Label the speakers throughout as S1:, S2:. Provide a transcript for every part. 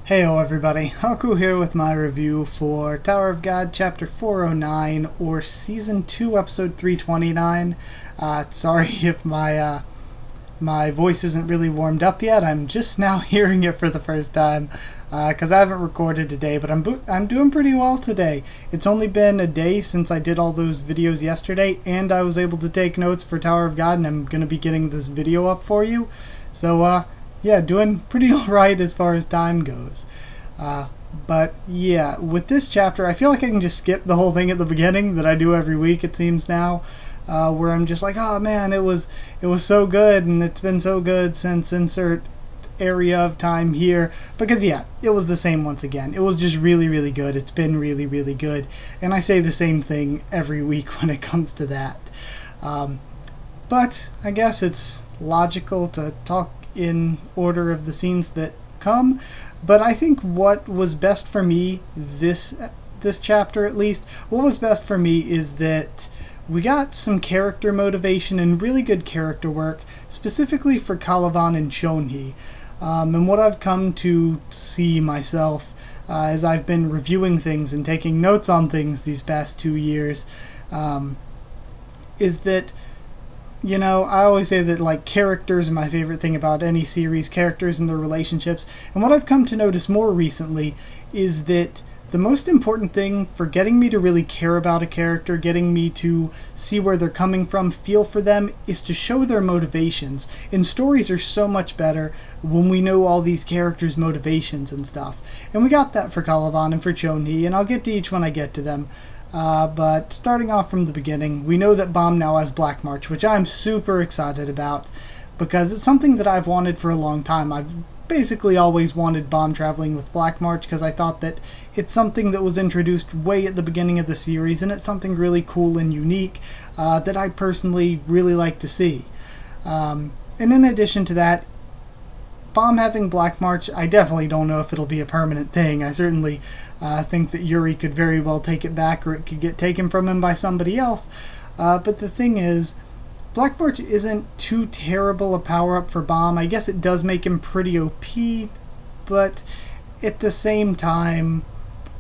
S1: Heyo everybody, Haku here with my review for Tower of God Chapter 409, or Season 2 Episode 329. Sorry if my voice isn't really warmed up yet. I'm just now hearing it for the first time, because I haven't recorded today, but I'm doing pretty well today. It's only been a day since I did all those videos yesterday, and I was able to take notes for Tower of God, and I'm going to be getting this video up for you. So, yeah, doing pretty alright as far as time goes. But yeah, with this chapter, I feel like I can just skip the whole thing at the beginning that I do every week, it seems now, where I'm just like, oh man, it was so good, and it's been so good since insert area of time here. Because yeah, it was the same once again. It was just really, really good. It's been really, really good. And I say the same thing every week when it comes to that. But I guess it's logical to talk in order of the scenes that come, but I think what was best for me this chapter, at least, what was best for me is that we got some character motivation and really good character work, specifically for Kallavan and Chonhee. And what I've come to see myself as I've been reviewing things and taking notes on things these past 2 years, is that, you know, I always say that, like, characters are my favorite thing about any series, characters and their relationships. And what I've come to notice more recently is that the most important thing for getting me to really care about a character, getting me to see where they're coming from, feel for them, is to show their motivations. And stories are so much better when we know all these characters' motivations and stuff. And we got that for Kallavan and for Chonhee, and I'll get to each when I get to them. But starting off from the beginning, we know that Bomb now has Black March, which I'm super excited about, because it's something that I've wanted for a long time. I've basically always wanted Bomb traveling with Black March, because I thought that it's something that was introduced way at the beginning of the series, and it's something really cool and unique that I personally really like to see. And in addition to that, Bomb having Black March, I definitely don't know if it'll be a permanent thing. I certainly think that Yuri could very well take it back, or it could get taken from him by somebody else. But the thing is, Black March isn't too terrible a power-up for Bomb. I guess it does make him pretty OP, but at the same time,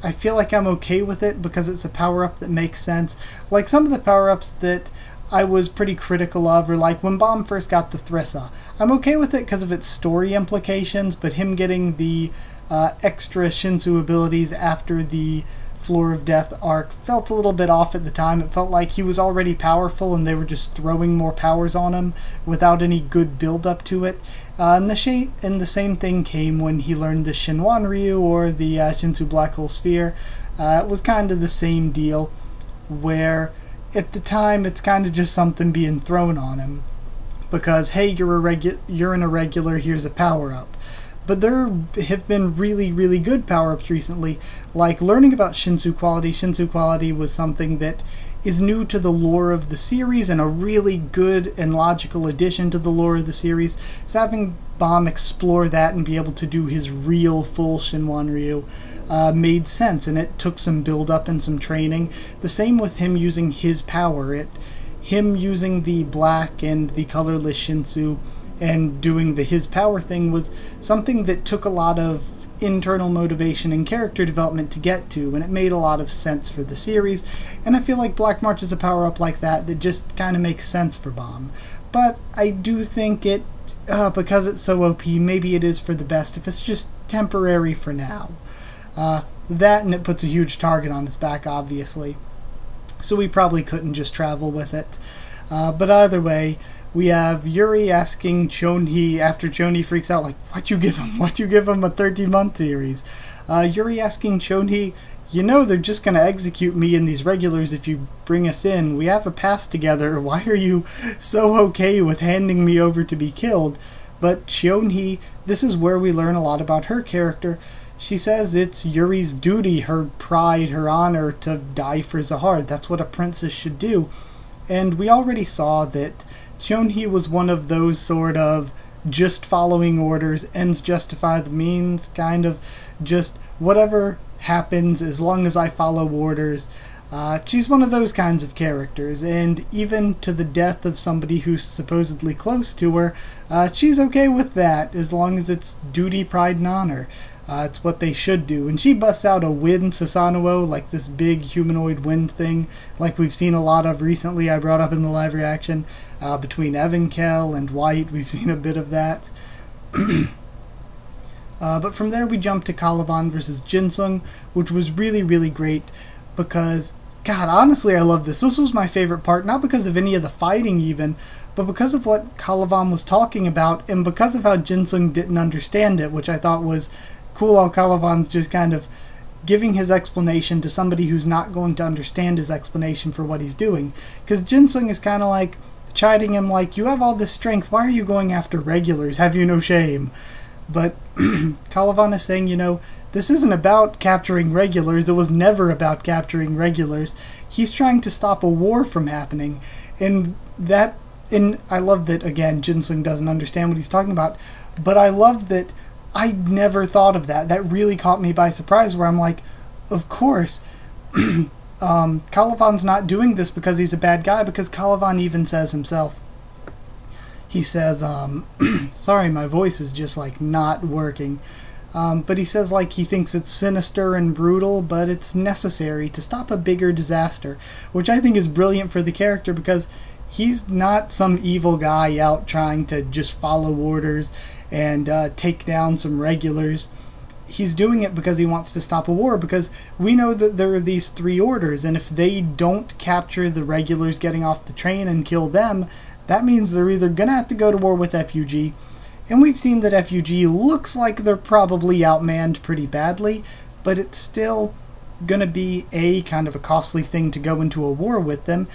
S1: I feel like I'm okay with it because it's a power-up that makes sense. Like some of the power-ups that I was pretty critical of, or like when Bomb first got the Thrissa. I'm okay with it because of its story implications, but him getting the extra Shinsu abilities after the Floor of Death arc felt a little bit off at the time. It felt like he was already powerful and they were just throwing more powers on him without any good build-up to it. And the same thing came when he learned the Shinwan Ryu, or the Shinsu Black Hole Sphere. It was kind of the same deal, where at the time it's kind of just something being thrown on him because, hey, you're an irregular, here's a power-up. But there have been really, really good power-ups recently, like learning about Shinsu Quality. Shinsu Quality was something that is new to the lore of the series and a really good and logical addition to the lore of the series. So having Bomb explore that and be able to do his real full Shinwan Ryu made sense, and it took some build-up and some training. The same with him using his power. Him using the black and the colorless Shinsu and doing his power thing was something that took a lot of internal motivation and character development to get to, and it made a lot of sense for the series. And I feel like Black March is a power-up like that just kind of makes sense for Bomb. But I do think it, because it's so OP, maybe it is for the best if it's just temporary for now. That, and it puts a huge target on his back, obviously. So we probably couldn't just travel with it. But either way, we have Yuri asking Chonhee, after Chonhee freaks out, like, why'd you give him a 13-month series? Yuri asking Chonhee, you know they're just going to execute me and these regulars if you bring us in. We have a past together. Why are you so okay with handing me over to be killed? But Chonhee, this is where we learn a lot about her character. She says it's Yuri's duty, her pride, her honor, to die for Zahar. That's what a princess should do. And we already saw that Chonhee was one of those sort of just following orders, ends justify the means, kind of just whatever happens as long as I follow orders. She's one of those kinds of characters, and even to the death of somebody who's supposedly close to her, she's okay with that as long as it's duty, pride, and honor. It's what they should do. And she busts out a wind Susanoo, like this big humanoid wind thing, like we've seen a lot of recently. I brought up in the live reaction between Evankel and White. We've seen a bit of that. But from there we jump to Kallavan versus Jinsung, which was really, really great because, God, honestly, I love this. This was my favorite part, not because of any of the fighting even, but because of what Kallavan was talking about and because of how Jinsung didn't understand it, which I thought was cool how Kallavan's just kind of giving his explanation to somebody who's not going to understand his explanation for what he's doing. Because Jinsung is kind of like chiding him like, you have all this strength, why are you going after regulars? Have you no shame? But Kallavan is saying, this isn't about capturing regulars. It was never about capturing regulars. He's trying to stop a war from happening. And I love that, again, Jinsung doesn't understand what he's talking about. But I love that I never thought of that. That really caught me by surprise, where I'm like, of course, Kallavan's not doing this because he's a bad guy, because Kallavan even says himself, he says, sorry, my voice is just like not working. But he says like he thinks it's sinister and brutal, but it's necessary to stop a bigger disaster, which I think is brilliant for the character because he's not some evil guy out trying to just follow orders and take down some regulars. He's doing it because he wants to stop a war, because we know that there are these 3 orders, and if they don't capture the regulars getting off the train and kill them, that means they're either going to have to go to war with FUG, and we've seen that FUG looks like they're probably outmanned pretty badly, but it's still going to be A, kind of a costly thing to go into a war with them,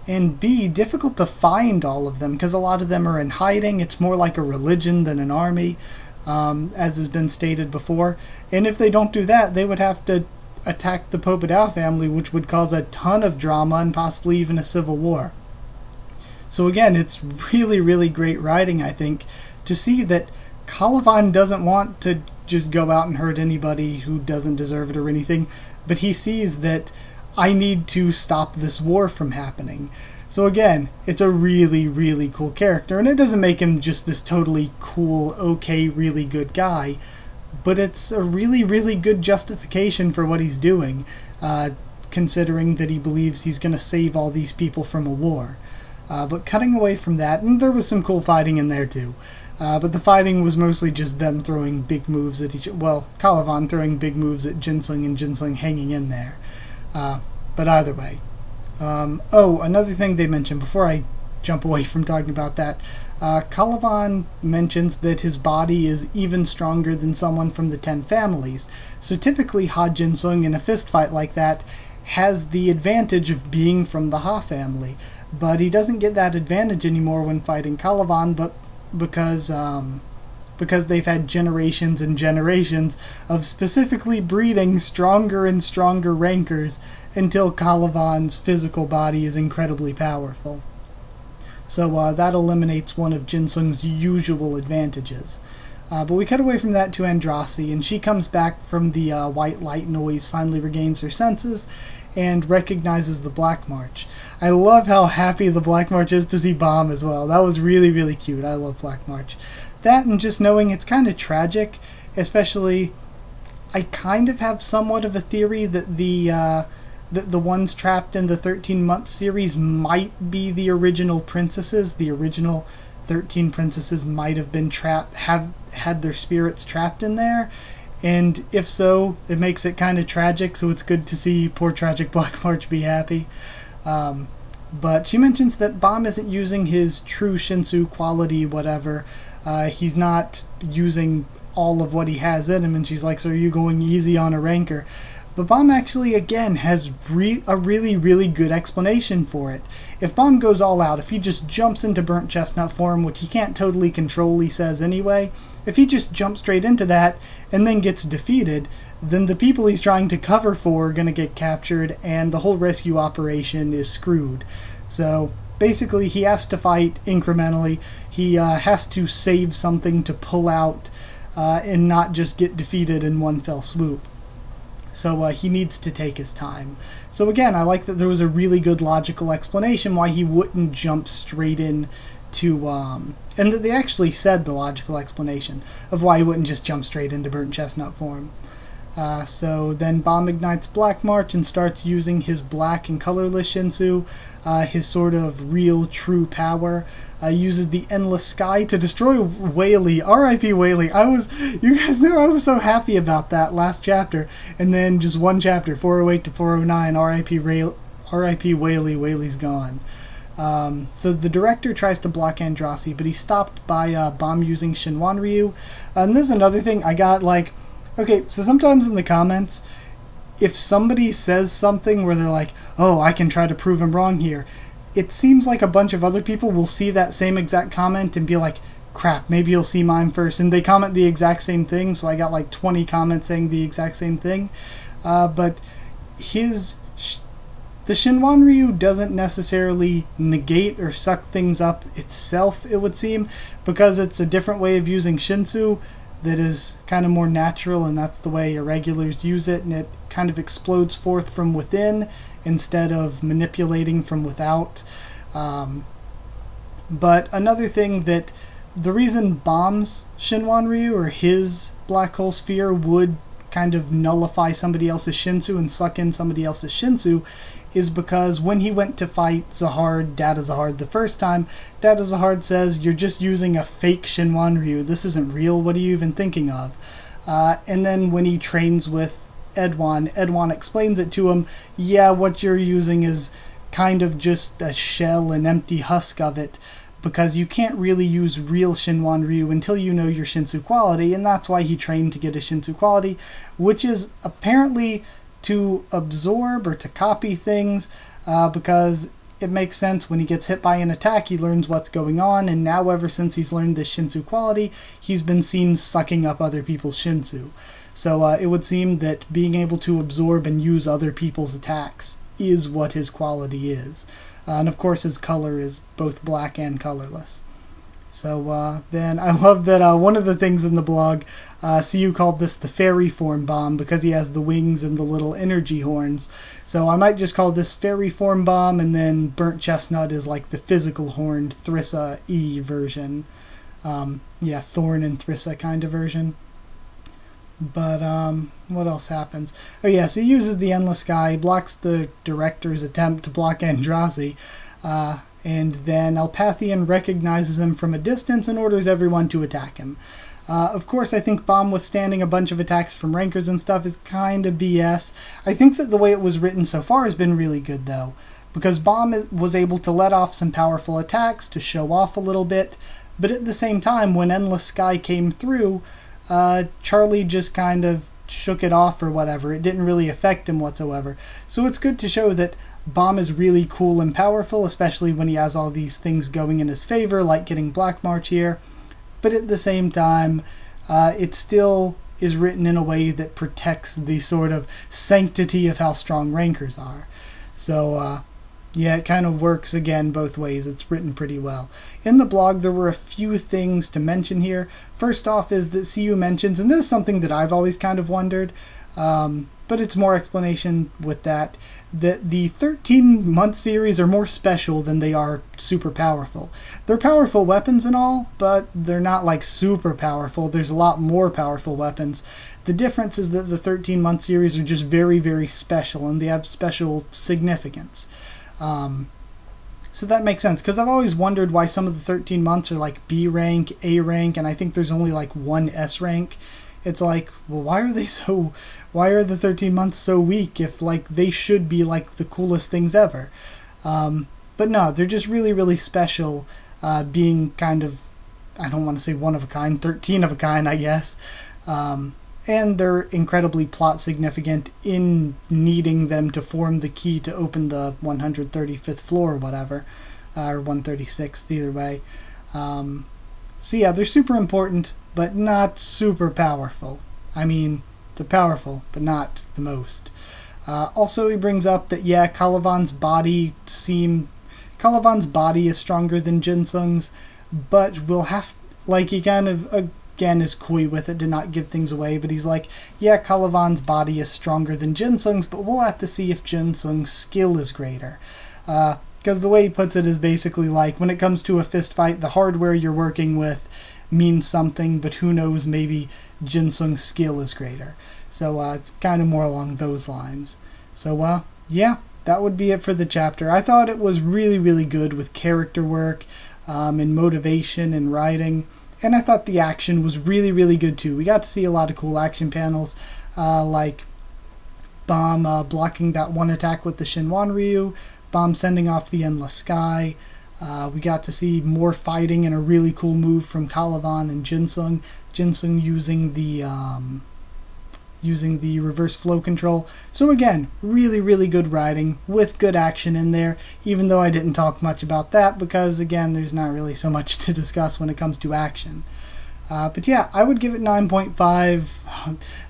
S1: and B, difficult to find all of them, because a lot of them are in hiding. It's more like a religion than an army, as has been stated before, and if they don't do that, they would have to attack the Popodao family, which would cause a ton of drama and possibly even a civil war. So again, it's really, really great writing, I think, to see that Kallavan doesn't want to just go out and hurt anybody who doesn't deserve it or anything, but he sees that I need to stop this war from happening. So again, it's a really, really cool character, and it doesn't make him just this totally cool, okay, really good guy, but it's a really, really good justification for what he's doing, considering that he believes he's going to save all these people from a war. But cutting away from that, and there was some cool fighting in there too, but the fighting was mostly just them throwing big moves at Kallavan throwing big moves at Jinsung and Jinsung hanging in there. But either way. Another thing they mentioned before I jump away from talking about that, Kallavan mentions that his body is even stronger than someone from the 10 families. So typically Ha Jinsung in a fist fight like that has the advantage of being from the Ha family. But he doesn't get that advantage anymore when fighting Kallavan, but because they've had generations and generations of specifically breeding stronger and stronger rankers until Kallavan's physical body is incredibly powerful. So that eliminates one of Jinsung's usual advantages. But we cut away from that to Andrasi, and she comes back from the white light noise, finally regains her senses, and recognizes the Black March. I love how happy the Black March is to see Bomb as well. That was really, really cute. I love Black March. That and just knowing it's kind of tragic, especially I kind of have somewhat of a theory that the ones trapped in the 13-month series might be the original princesses. The original 13 princesses might have been had their spirits trapped in there. And if so, it makes it kind of tragic, so it's good to see poor tragic Black March be happy. But she mentions that Bomb isn't using his true Shinsu quality, whatever. He's not using all of what he has in him, and she's like, so are you going easy on a ranker? But Bomb actually, again, has a really, really good explanation for it. If Bomb goes all out, if he just jumps into Burnt Chestnut form, which he can't totally control, he says anyway, if he just jumps straight into that and then gets defeated, then the people he's trying to cover for are going to get captured, and the whole rescue operation is screwed. So basically, he has to fight incrementally. He has to save something to pull out and not just get defeated in one fell swoop. So he needs to take his time. So again, I like that there was a really good logical explanation why he wouldn't jump straight in to and that they actually said the logical explanation of why he wouldn't just jump straight into burnt chestnut form. So then Bomb ignites Black March and starts using his black and colorless Shinsu, his sort of real true power. Uses the Endless Sky to destroy Whaley. R.I.P. Whaley. You guys know I was so happy about that last chapter, and then just one chapter, 408 to 409, R.I.P. Whaley. Whaley's gone. So the director tries to block Andrasi, but he's stopped by Bomb using Shinwan Ryu. And this is another thing I got, like, okay, so sometimes in the comments, if somebody says something where they're like, oh, I can try to prove him wrong here, it seems like a bunch of other people will see that same exact comment and be like, crap, maybe you'll see mine first. And they comment the exact same thing, so I got like 20 comments saying the exact same thing. But the Shinwan Ryu doesn't necessarily negate or suck things up itself, it would seem, because it's a different way of using Shinsu that is kind of more natural, and that's the way irregulars use it, and it kind of explodes forth from within instead of manipulating from without. But another thing, that the reason Bomb's Shinwan Ryu, or his black hole sphere, would kind of nullify somebody else's Shinsu and suck in somebody else's Shinsu is because when he went to fight Zahard, Data Zahard, the first time, Data Zahard says, you're just using a fake Shinwan Ryu. This isn't real. What are you even thinking of? And then when he trains with Edwan explains it to him. Yeah, what you're using is kind of just a shell, an empty husk of it, because you can't really use real Shinwan Ryu until you know your Shinsu quality, and that's why he trained to get a Shinsu quality, which is apparently to absorb or to copy things, because it makes sense. When he gets hit by an attack, he learns what's going on, and now ever since he's learned this Shinsu quality, he's been seen sucking up other people's Shinsu. So it would seem that being able to absorb and use other people's attacks is what his quality is. And of course his color is both black and colorless. So then I love that one of the things in the blog, CU called this the fairy form bomb because he has the wings and the little energy horns. So I might just call this fairy form bomb, and then burnt chestnut is like the physical horned Thrissa E version. Yeah, Thorn and Thrissa kind of version. But what else happens? Oh yeah, so he uses the Endless Sky, blocks the director's attempt to block Andrasi, and then Alpathian recognizes him from a distance and orders everyone to attack him. Of course, I think Bomb withstanding a bunch of attacks from rankers and stuff is kind of BS. I think that the way it was written so far has been really good, though, because Bomb was able to let off some powerful attacks to show off a little bit, but at the same time, when Endless Sky came through, Charlie just kind of shook it off or whatever. It didn't really affect him whatsoever. So it's good to show that Bomb is really cool and powerful, especially when he has all these things going in his favor, like getting Black March here. But at the same time, it still is written in a way that protects the sort of sanctity of how strong rankers are. So, yeah, it kind of works, again, both ways. It's written pretty well. In the blog, there were a few things to mention here. First off is that CU mentions, and this is something that I've always kind of wondered, but it's more explanation with that the 13-month series are more special than they are super powerful. They're powerful weapons and all, but they're not like super powerful. There's a lot more powerful weapons. The difference is that the 13-month series are just very, very special, and they have special significance. So that makes sense, because I've always wondered why some of the 13 months are like B rank, A rank, and I think there's only like one S rank. It's like, well, why are the 13 months so weak if like they should be like the coolest things ever? But no, they're just really, really special, being kind of, I don't want to say one of a kind, 13 of a kind, I guess. And they're incredibly plot significant in needing them to form the key to open the 135th floor or whatever, or 136th, either way. So yeah, they're super important, but not super powerful. I mean, they're powerful, but not the most. Also, he brings up that, yeah, Kallavan's body is stronger than Jinsung's, but we'll have, like, he kind of, again, is coy with it to not give things away, but he's like, yeah, Kallavan's body is stronger than Jinsung's, but we'll have to see if Jinsung's skill is greater. Because the way he puts it is basically like, when it comes to a fist fight, the hardware you're working with means something, but who knows, maybe Jin Sung's skill is greater. So it's kind of more along those lines. So yeah, that would be it for the chapter. I thought it was really, really good with character work and motivation and writing. And I thought the action was really, really good too. We got to see a lot of cool action panels, like Bomb blocking that one attack with the Shinwan Ryu, Bomb sending off the Endless Sky. We got to see more fighting and a really cool move from Kallavan and Jin Sung. Jin Sung using the reverse flow control. So again, really, really good writing with good action in there, even though I didn't talk much about that because, again, there's not really so much to discuss when it comes to action. But yeah, I would give it 9.5.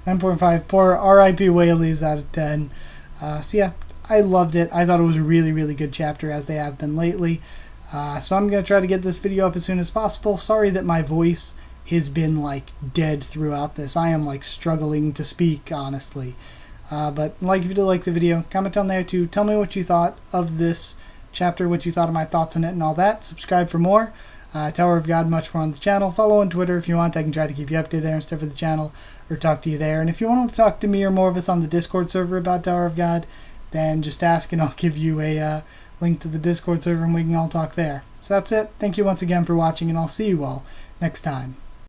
S1: 9.5. Poor R.I.P. Whaley's out of 10. So yeah, I loved it. I thought it was a really, really good chapter, as they have been lately. So I'm going to try to get this video up as soon as possible. Sorry that my voice has been like dead throughout this. I am like struggling to speak, honestly. But if you did like the video, comment down there to tell me what you thought of this chapter, what you thought of my thoughts on it and all that. Subscribe for more. Tower of God, much more on the channel. Follow on Twitter if you want. I can try to keep you updated there and stuff for the channel, or talk to you there. And if you want to talk to me or more of us on the Discord server about Tower of God, then just ask and I'll give you a link to the Discord server and we can all talk there. So that's it. Thank you once again for watching, and I'll see you all next time.